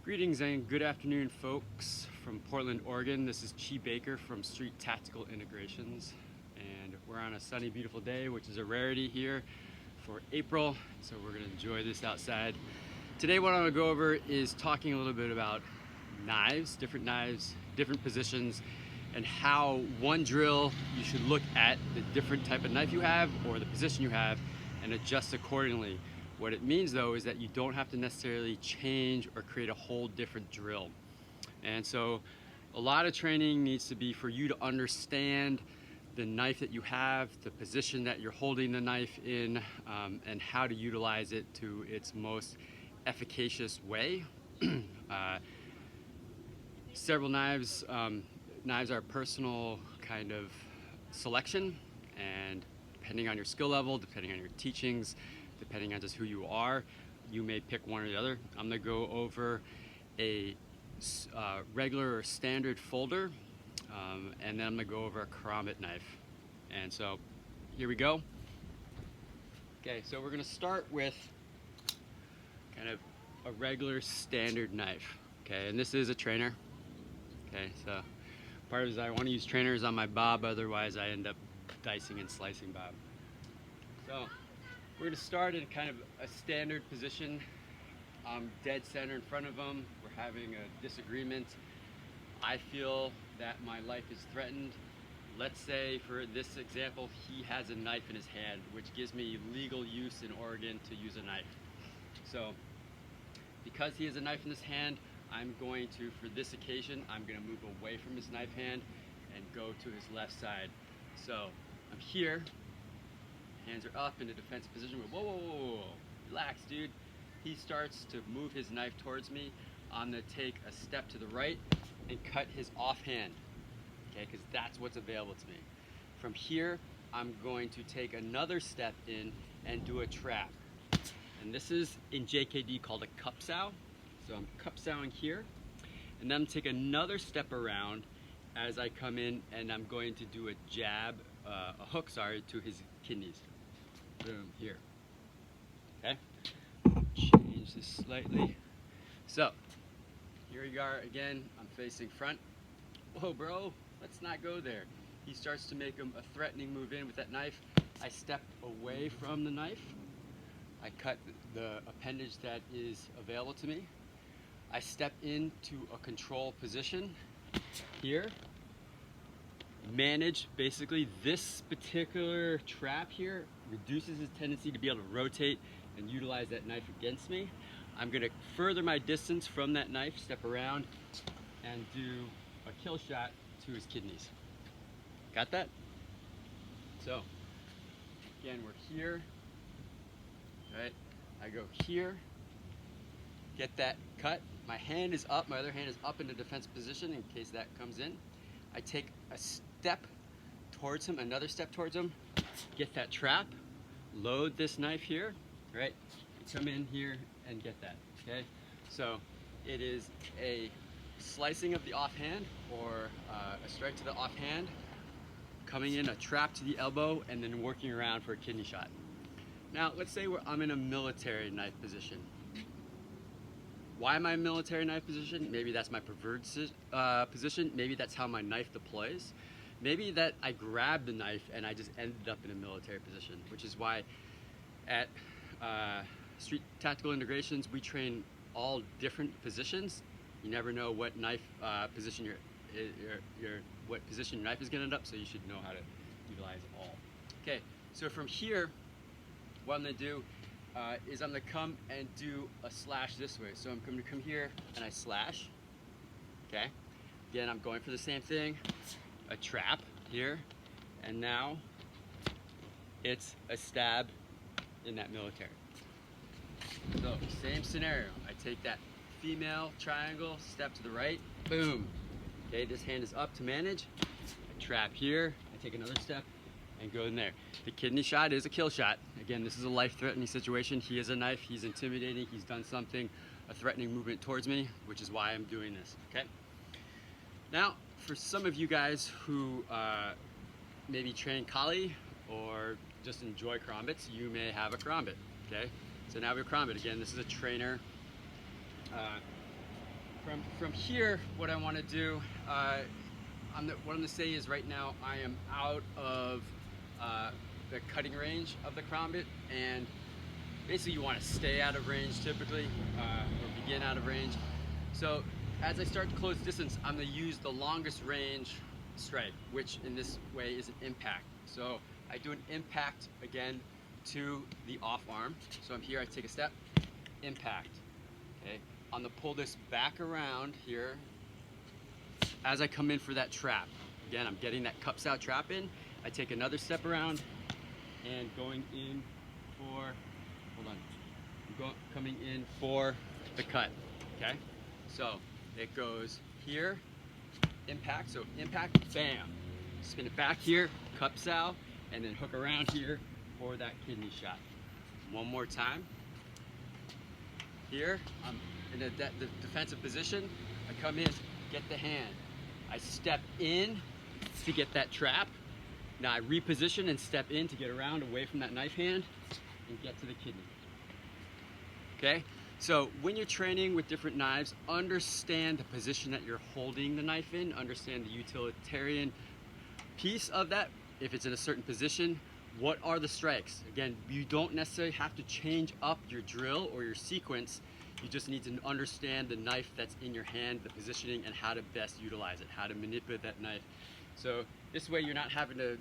Greetings and good afternoon, folks, from Portland, Oregon. This is Chi Baker from Street Tactical Integrations, and we're on a sunny, beautiful day, which is a rarity here for April, so we're going to enjoy this outside. Today what I'm going to go over is talking a little bit about knives, different positions, and how one drill you should look at the different type of knife you have or the position you have and adjust accordingly. What it means though is that you don't have to necessarily change or create a whole different drill. And so a lot of training needs to be for you to understand the knife that you have, the position that you're holding the knife in, and how to utilize it to its most efficacious way. Several knives are personal kind of selection, and depending on your skill level, depending on your teachings, depending on just who you are, you may pick one or the other. I'm going to go over a regular or standard folder, and then I'm going to go over a karambit knife. And so here we go. Okay, so we're going to start with kind of a regular standard knife. Okay, and this is a trainer. Okay, so part of it is I want to use trainers on my bob, otherwise I end up dicing and slicing bob. So we're going to start in kind of a standard position. I'm dead center in front of him. We're having a disagreement. I feel that my life is threatened. Let's say for this example, he has a knife in his hand, which gives me legal use in Oregon to use a knife. So because he has a knife in his hand, I'm going to, for this occasion, I'm going to move away from his knife hand and go to his left side. So I'm here. Hands are up in a defensive position. Whoa, whoa, whoa, whoa, relax, dude. He starts to move his knife towards me. I'm gonna take a step to the right and cut his offhand, okay, because that's what's available to me. From here, I'm going to take another step in and do a trap. And this is in JKD called a cup sow. So I'm cup sowing here, and then take another step around as I come in, and I'm going to do a jab, a hook, to his kidneys. Boom, here. Okay, change this slightly. So, here we are again, I'm facing front. Whoa, bro, let's not go there. He starts to make a threatening move in with that knife. I step away from the knife. I cut the appendage that is available to me. I step into a control position here. Manage basically this particular trap here reduces his tendency to be able to rotate and utilize that knife against me. I'm going to further my distance from that knife, step around, and do a kill shot to his kidneys. Got that? So again, we're here, right? I go here, get that cut. My hand is up, my other hand is up in the defensive position in case that comes in. I take a step towards him, another step towards him, get that trap, load this knife here, right? And come in here and get that, okay? So it is a slicing of the offhand or a strike to the offhand, coming in a trap to the elbow, and then working around for a kidney shot. Now, let's say I'm in a military knife position. Why am I in a military knife position? Maybe that's my preferred position. Maybe that's how my knife deploys. Maybe that I grabbed the knife and I just ended up in a military position, which is why at Street Tactical Integrations, we train all different positions. You never know what knife position what position your knife is going to end up, so you should know how to utilize all. Okay, so from here, what I'm going to do is I'm going to come and do a slash this way. So I'm going to come here and I slash. Okay. Again, I'm going for the same thing. A trap here. And now it's a stab in that military. So same scenario. I take that female triangle, step to the right, boom. Okay, this hand is up to manage. I trap here. I take another step and go in there. The kidney shot is a kill shot. Again, this is a life-threatening situation. He has a knife, he's intimidating, he's done something, a threatening movement towards me, which is why I'm doing this, okay? Now, for some of you guys who maybe train Kali or just enjoy karambits, you may have a karambit, okay? So now we have karambit. Again, this is a trainer from here, what I want to do, what I'm going to say is right now I am out of the cutting range of the karambit, and basically you want to stay out of range typically, or begin out of range. So as I start to close distance, I'm going to use the longest range strike, which in this way is an impact. So I do an impact again to the off arm. So I'm here, I take a step, impact. Okay, I'm gonna pull this back around here as I come in for that trap. Again, I'm getting that cups out trap in. I take another step around and going in for, hold on, coming in for the cut. Okay, so it goes here, impact, so impact, bam, spin it back here, cups out, and then hook around here for that kidney shot. One more time. Here, I'm in the defensive position. I come in, get the hand. I step in to get that trap. Now I reposition and step in to get around away from that knife hand and get to the kidney. Okay? So when you're training with different knives, understand the position that you're holding the knife in, understand the utilitarian piece of that. If it's in a certain position, what are the strikes? Again, you don't necessarily have to change up your drill or your sequence. You just need to understand the knife that's in your hand, the positioning, and how to best utilize it, how to manipulate that knife. So this way you're not having to,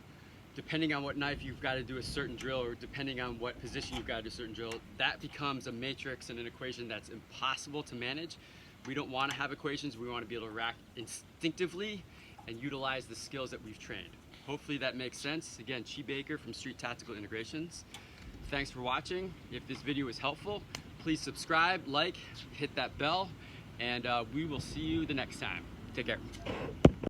depending on what knife you've got to do a certain drill, or depending on what position you've got to do a certain drill, that becomes a matrix and an equation that's impossible to manage. We don't want to have equations. We want to be able to rack instinctively and utilize the skills that we've trained. Hopefully that makes sense. Again, Chi Baker from Street Tactical Integrations. Thanks for watching. If this video was helpful, please subscribe, like, hit that bell, and we will see you the next time. Take care.